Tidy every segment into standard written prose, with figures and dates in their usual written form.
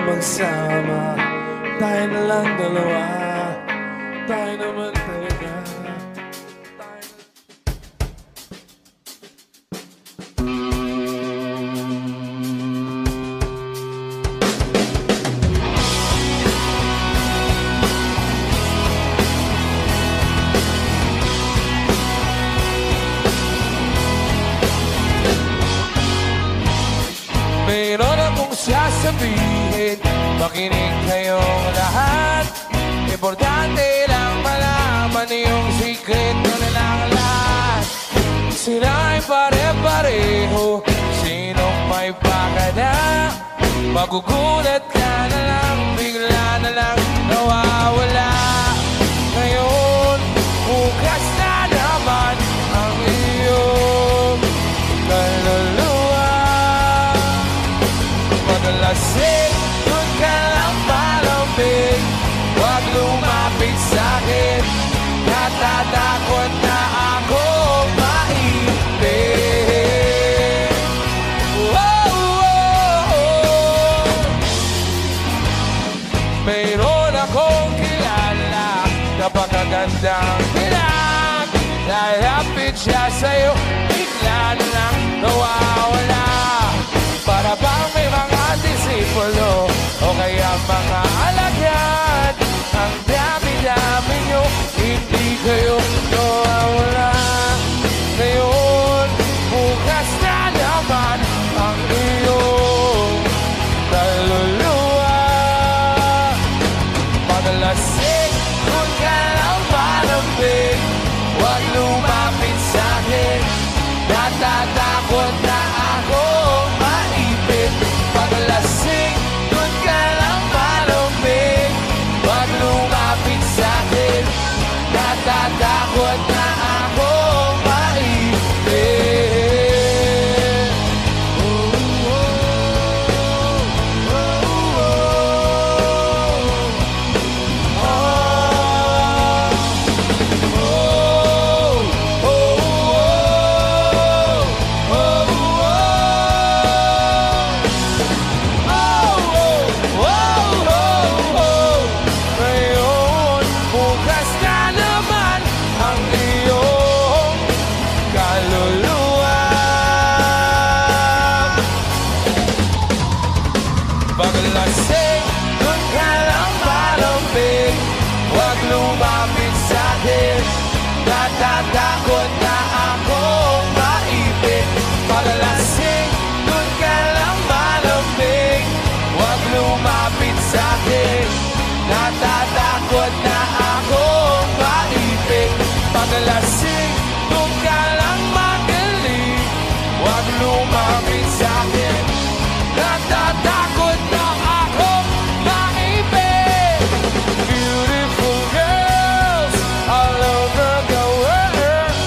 magsama. Tayo na lang dalawa. Tayo naman talaga. Mayroon akong sasabihin, makinig kayong lahat. Importante lang malaman yung sikreto nilang lahat. Sila ay pare-pareho, sinong may pakana. Magugulat ka na lang, bigla na lang nawawala. Ngayon, bukas na naman ang iyong kaluluwa. Paglasing, doon ka lang malambing. Huwag lumapit sa'kin, natatakot na ako maibig. Mayroon akong kilala, napakagandang kilag. Lalapit siya sa'yo, bigla na lang nawawala. Para bang may mga disipulo o kaya mga alagyan. Ang dami-dami nyo, hindi kayo nawawala. Ngayon, bukas na naman ang iyong kaluluwa. Paglasing, kung ka lang malambing. Huwag lumapit sa'kin, natatakot na ako maipit. Paglasing, kung ka lang malambing. Huwag lumapit sa'kin, natatakot na ako maipit. Paglasing, doon ka lang malambing. Huwag lumapit sa'kin, natatakot na akong maipit. Paglasing, doon ka lang malambing. Huwag lumapit sa'kin, natatakot na akong maipit. Paglasing, doon ka lang magaling. Huwag lumapit sa'kin, natatakot na akong maipit. Beautiful girls all over the world.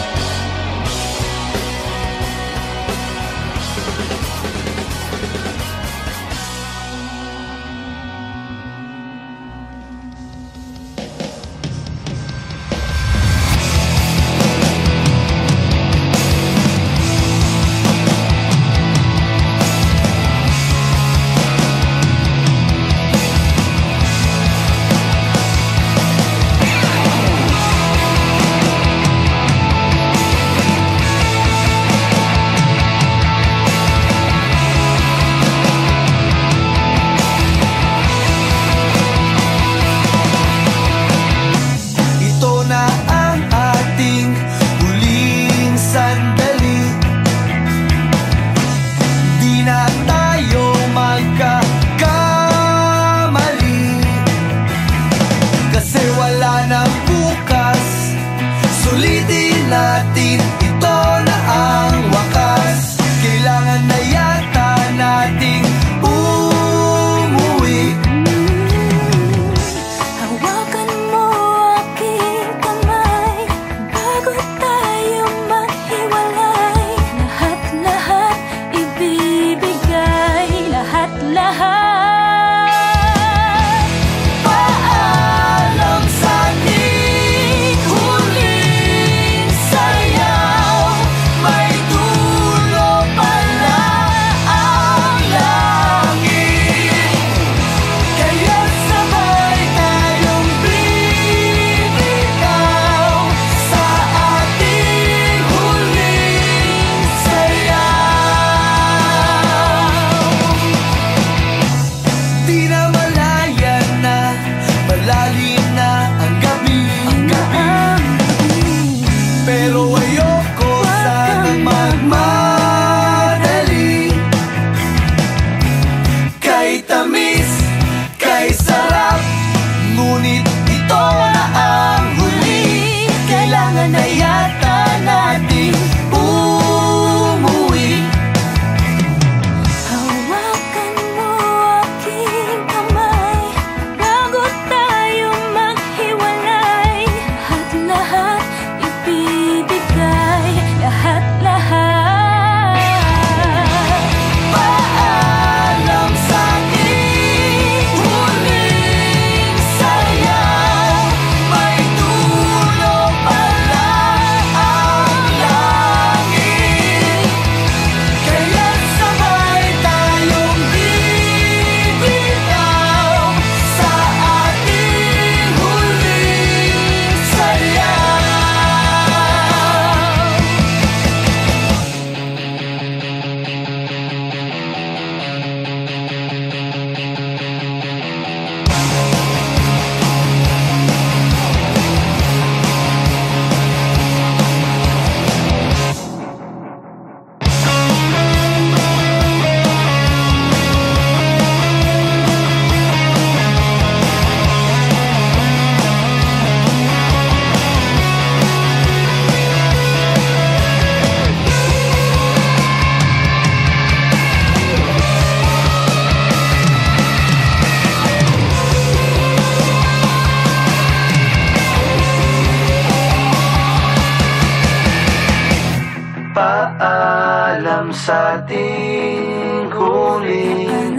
Paalam sa ating huling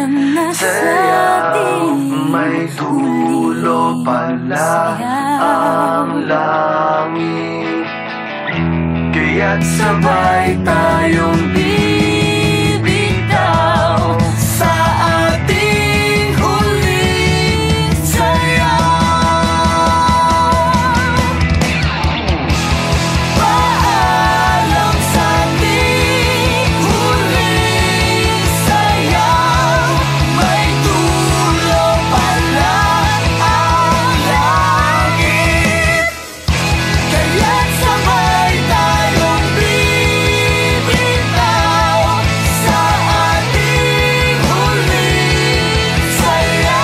saya, may dulo pala ang langit. Kaya't sabay tayong bibitaw sa ating huling saya. Paalam sa ating huling saya, may dulo pala ang langit. Kaya't sabay tayong bibitaw sa ating huling saya.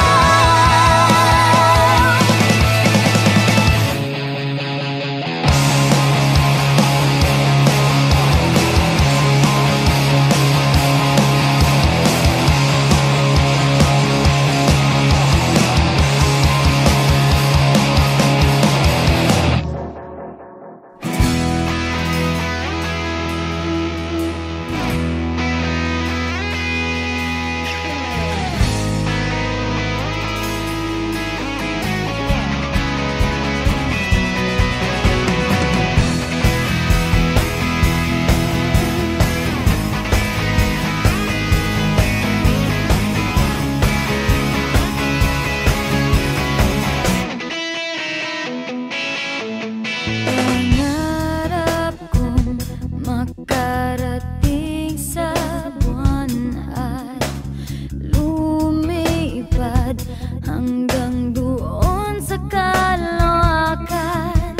Pangarap kong makarating sa buwan at lumipad hanggang doon sa kalawakan.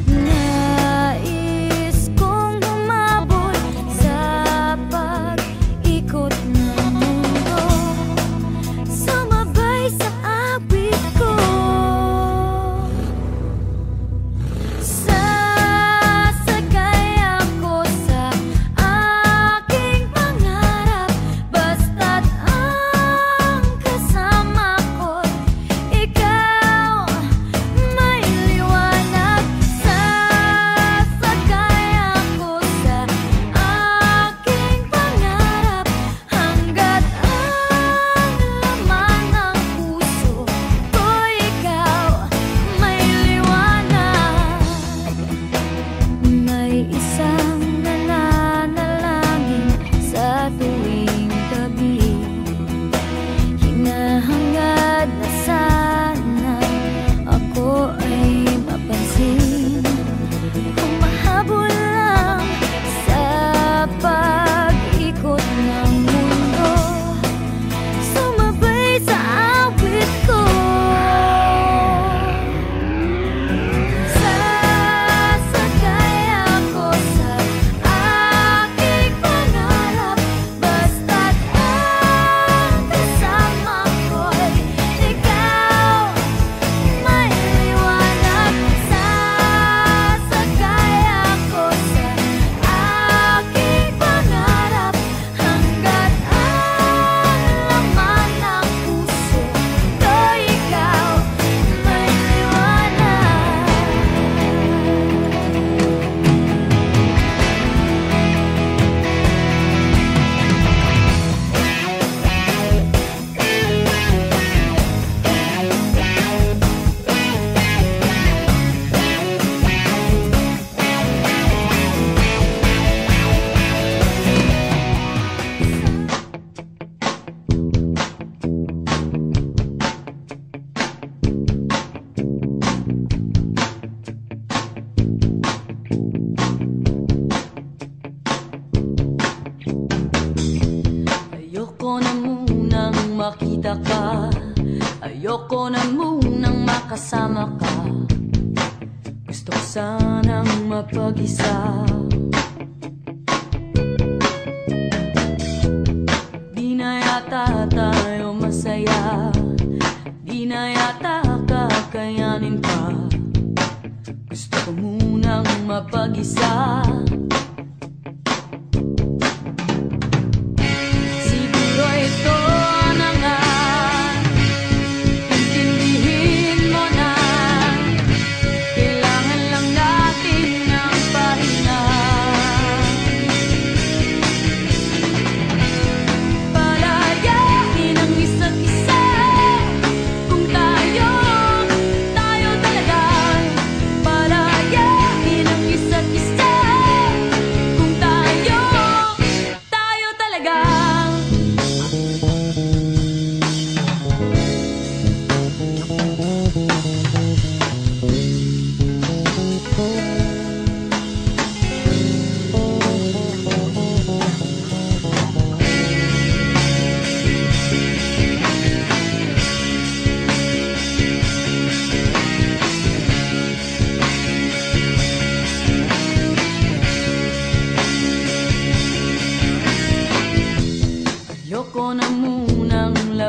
Nais kong humabol sa pag-ikot ng mundo, sumabay sa awit ko. Sasakay ako sa aking pangarap, basta't ang kasama ko'y ikaw, may liwanag. Sasakay ako sa aking pangarap, hanggat ang laman ng puso ko'y ikaw, may liwanag. May isang nananalangin sa tuwing gabi, hinahangad na sana ako ay mapansin. Humahabol lang sa pag-ikot ng mundo, sumabay sa awit ko. Sasakay ako sa aking pangarap, basta't ang kasama ko'y ikaw, may liwanag. Sasakay ako sa aking pangarap, hanggat ang laman ng puso ko'y ikaw, may liwanag. Ayoko na munang makita ka, ayoko na munang makasama ka. Gusto ko sanang mapag-isa. Di na yata tayo masaya, di na yata kakayanin pa. Gusto ko munang mapag-isa. Siguro ito na nga, intindihin mo na, kailangan lang natin ng pahinga.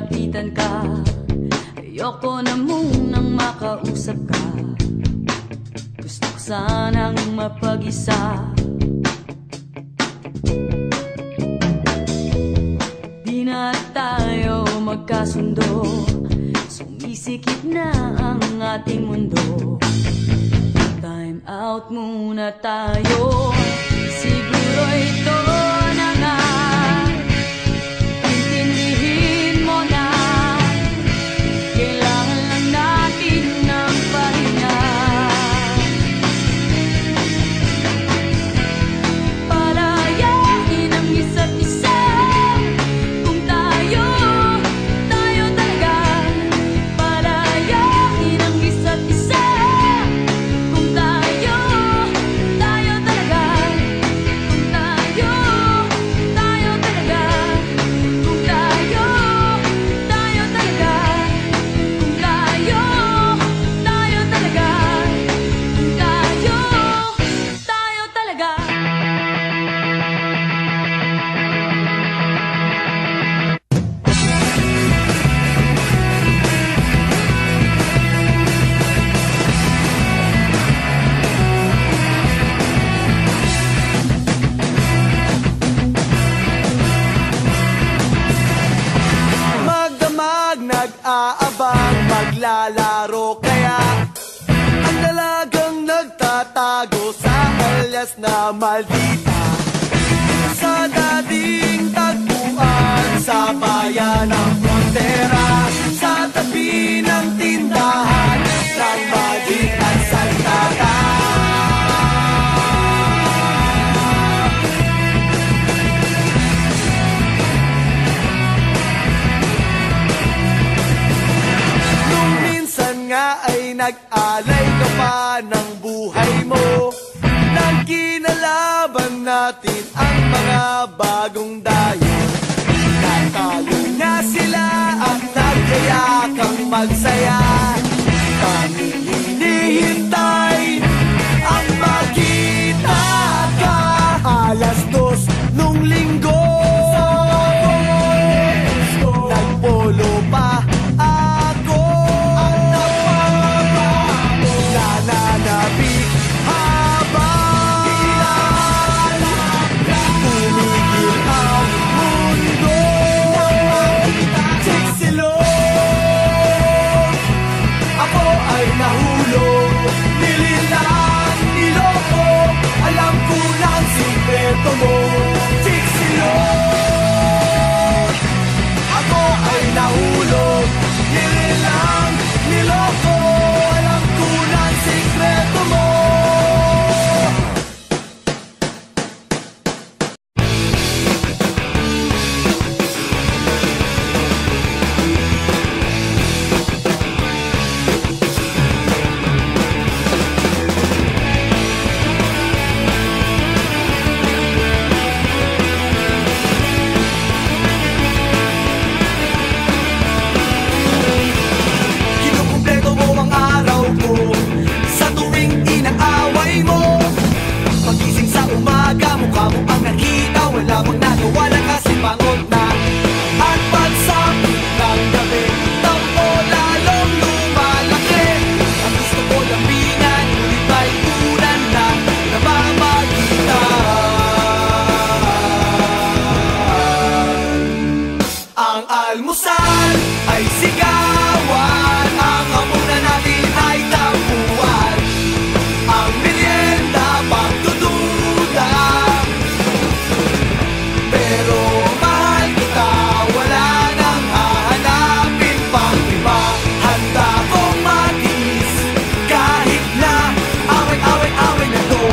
malapitan ka. Ayoko na munang makausap ka. Gusto ko sanang mapag-isa. Di na tayo magkasundo, sumisikip na ang ating mundo. Time out muna tayo, siguro ito na nga. Intindihin mo na, kailangan lang natin ng pahinga. Palayain ang isa't isa. Kung tayo talaga. Palayain ang isa't isa. Kung tayo talaga. Kung tayo talaga. Kung tayo talaga. Kung tayo talaga. Kung tayo talaga. Magdamag, nag-aabang, maglalaro kaya ang dalagang nagtatago sa alias na maldita. Sa dating tagpuan sa bayan ng frontera, sa tabi ng tindahan ng Magic at Santana. Nung minsan nga ay nag-alay ka pa ng buhay mo, nang kinalaban natin ang mga bagong dayo. Natalo nga sila at nagkayakang magsaya. Tanging hinihintay ang makita ka. 2:00 nung linggo, nagpolo pa ako. Nananabik habang tumigil ang mundo. Chiksilog, ako ay nahulog. Nililang, niloko, alam ko na ang sikreto mo. Chiksilog, ako ay nahulog. Nililang, niloko, alam ko na ang sikreto mo. Kinukumpleto mo ang araw ko sa tuwing inaaway mo. Pagising sa umaga, mukha mo ang nakita, wala mong nagawa na kasi pangod na. At pagsapit ng gabi, tampo lalong lumalaki. Ang gusto ko lambingan, ngunit may ulan na namamagitan. Ang almusal ay sigawan, ang hapunan natin ay tampuan, ang merienda pagdududa. Pero mahal kita, wala nang hahanapin pang iba. Handa kong matiis kahit na away-away-away na to.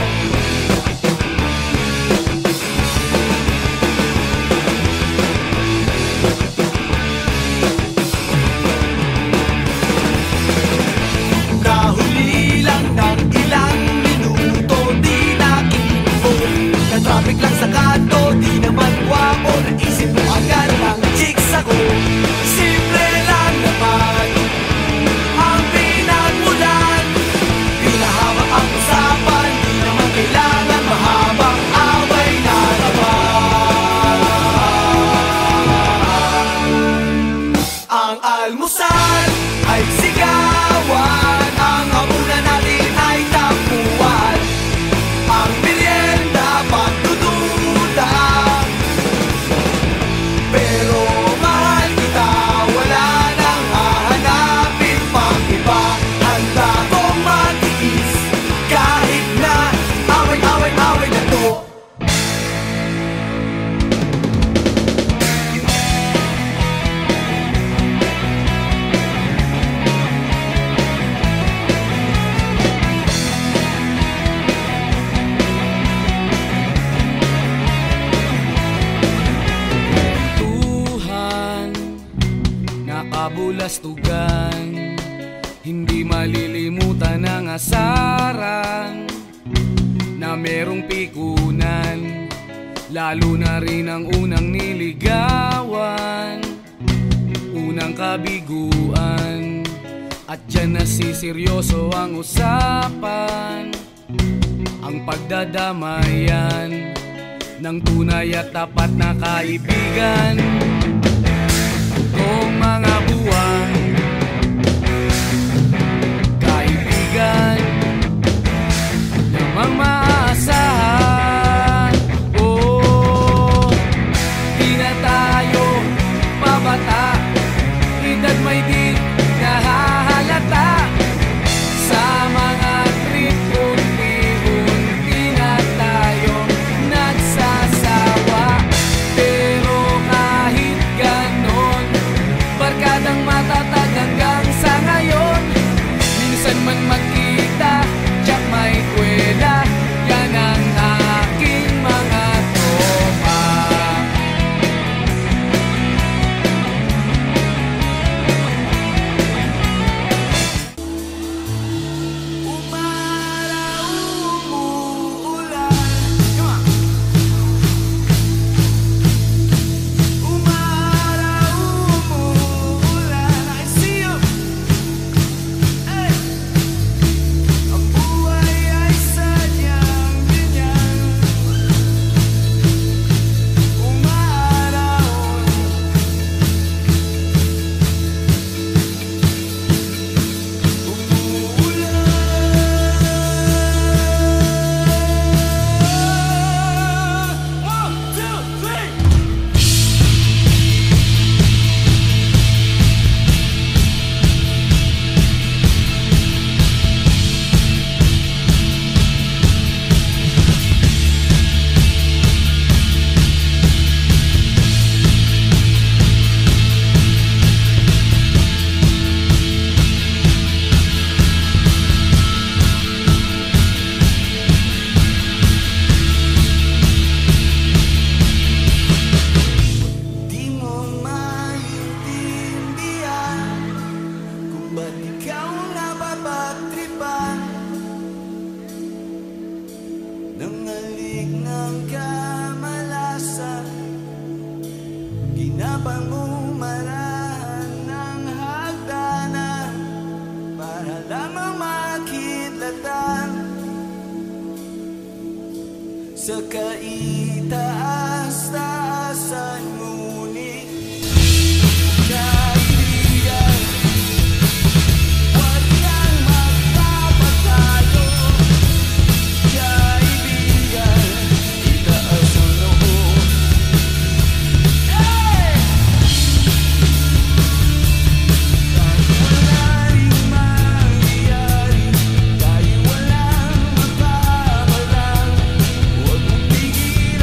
Nahuli lang ng ilang minuto, di nakinfo. Na-traffic lang sa kanto, di naman guwapo. Naisip mo agad ng chicks ako. Simple lang naman ang pinagmulan. Pinahaba ang usapan, di naman kailangan mahabang away na naman. kabulastugan, hindi malilimutan ang asaran na merong pikunan, lalo na rin ang unang niligawan, unang kabiguan. At dyan nasiseryoso ang usapan, ang pagdadamayan ng tunay at tapat na kaibigan. Kung mga buwan, kaibigan namang maaasahan. Oh, di na tayo pabata, edad may di nahahalata. Sa mga trip unti-unti na tayo nagsasawa. Pero kahit ganon, barkadang matatag hanggang sa ngayon. Minsan man magkita, tiyak may kwela, yan ang aking mga tropa. Umaraw, umuulan. Umaraw, umuulan. I see you. Hey. Ang buhay ay sadyang ganyan. Umaraw, umuulan. 1, 2, 3. Di mo maintindihan kung ba't ikaw napapatripan ng halik ng kamalasan. Ginapangumarahan ng hagdanan para lamang makidlatan sa kaitaas-taasan. Ngunit kaibigan, walang magpapatalo. Kaibigan, itaas ang loob. Hey! Kahit wala ring mangyayari, kahit walang magbabalang, huwag mong pigilan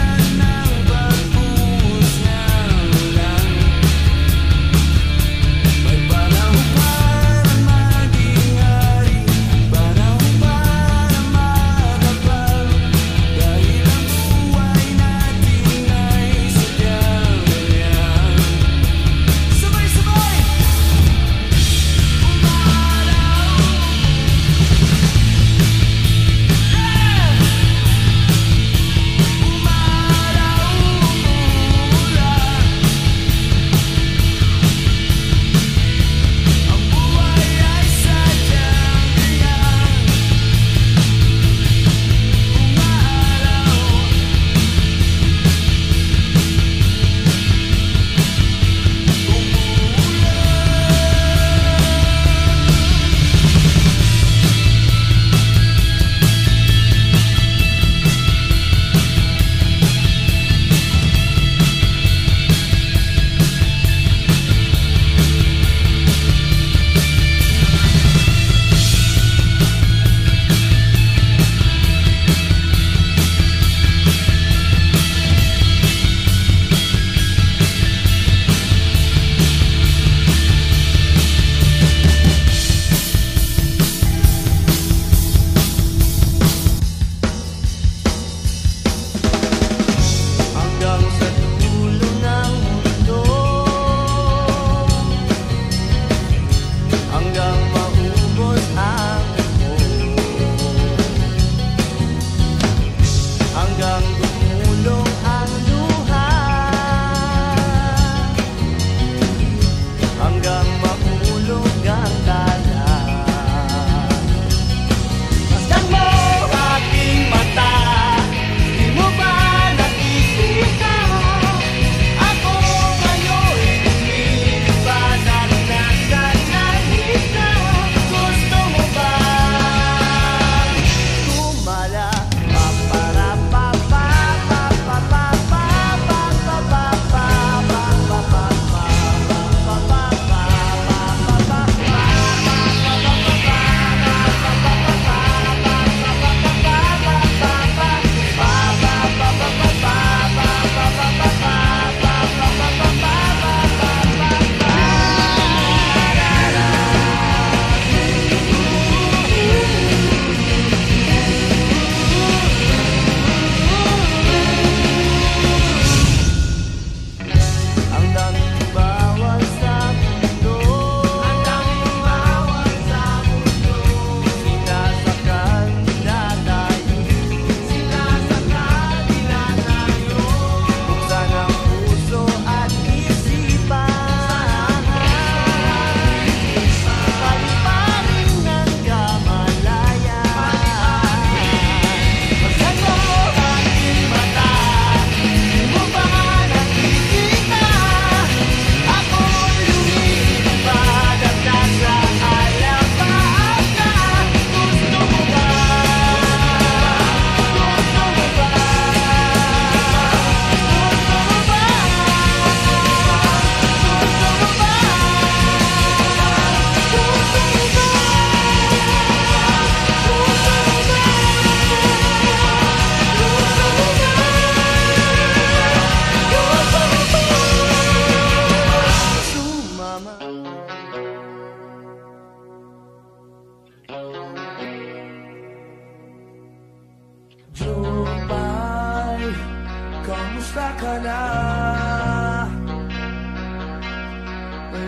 Kamusta ka na?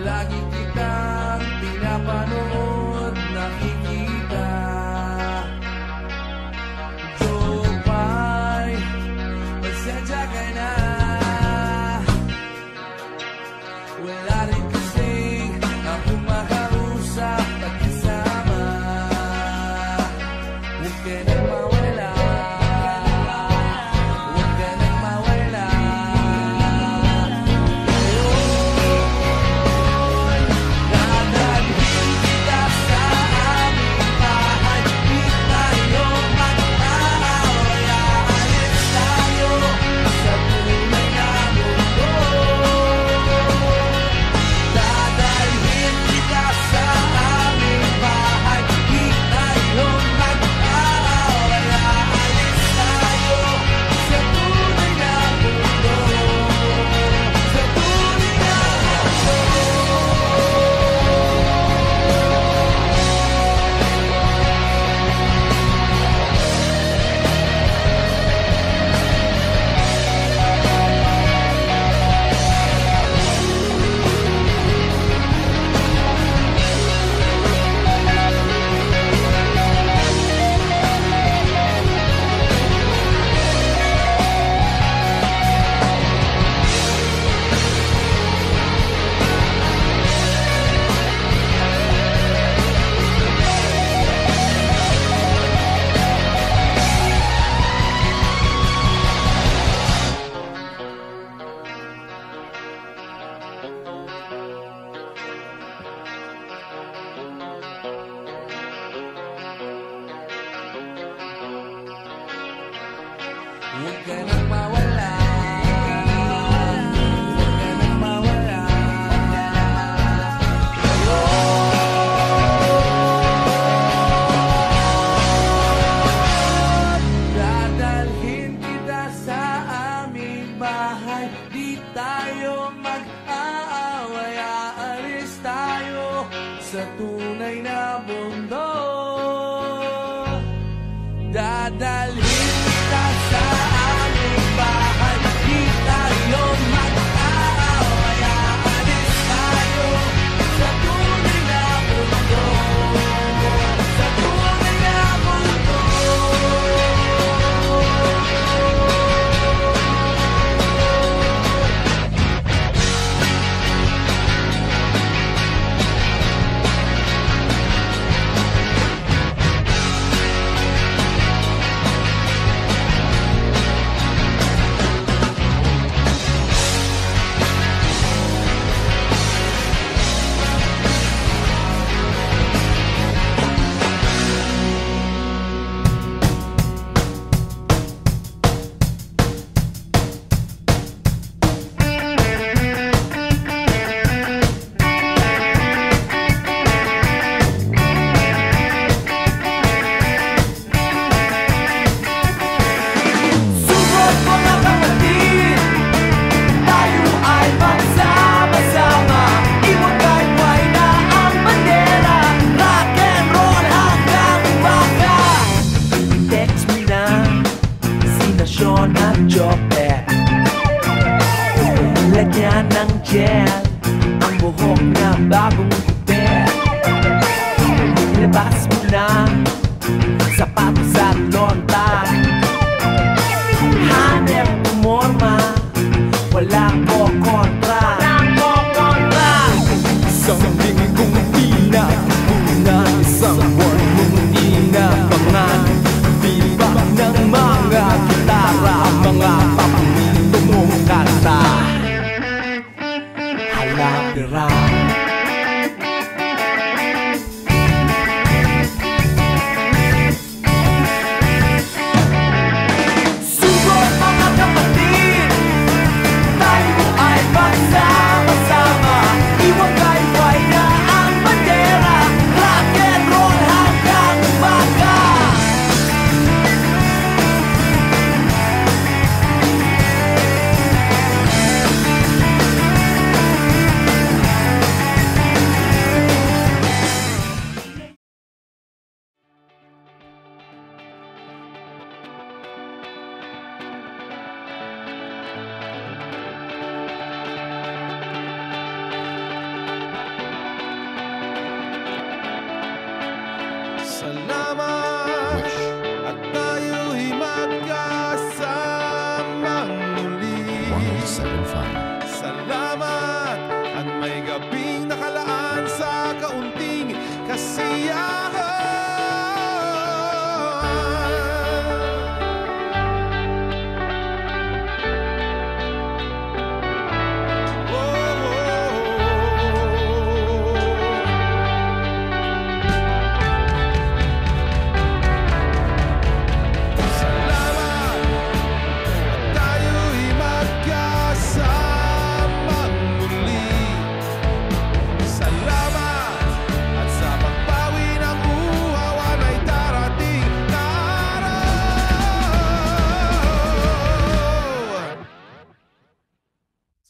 Lagi kitang pinapanood, nakikita. Jopay, pasensya ka na. Wala rin kasi akong makausap at kasama. Huwag ka nang mawala. Huwag ka nang mawala. Dadalhin kita sa aming bahay. Di tayo mag-aaway. Aalis tayo sa tunay na mundo. Dadalhin kita sa aming bahay. Di tayo mag-aaway. Aalis tayo sa tunay na mundo. Sa tunay na huwag ka nang mawala. Huwag ka nang mawala. Dadalhin kita sa aming bahay. Di tayo mag-aaway. Aalis tayo sa tunay na mundo. Dadalhin kita sa aming bahay. Di tayo mag-aaway. Aalis tayo sa tunay na mundo. Sa tunay na mundo. Sugot mga kapatid, tayo ay magsama-sama. Iwagay-way na ang bandera, rock and roll hanggang umaga. Text mo na sina Sean at Jopet. Lagyan ng gel ang buhok na bagong gupit. Ilabas mo na sapatos at lonta. Hanep umorma, wala ko kontra. Isang lingkong pinag-unan, isang buwan mong inabangan. Bibak ng mga gitara, mga paborito mong kanta. Halapira, 975. Salamat at may gabing nakalaan sa kaunting kasiyahan.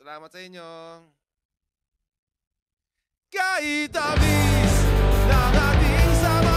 Salamat sa inyo. Kahit tamis ng ating sama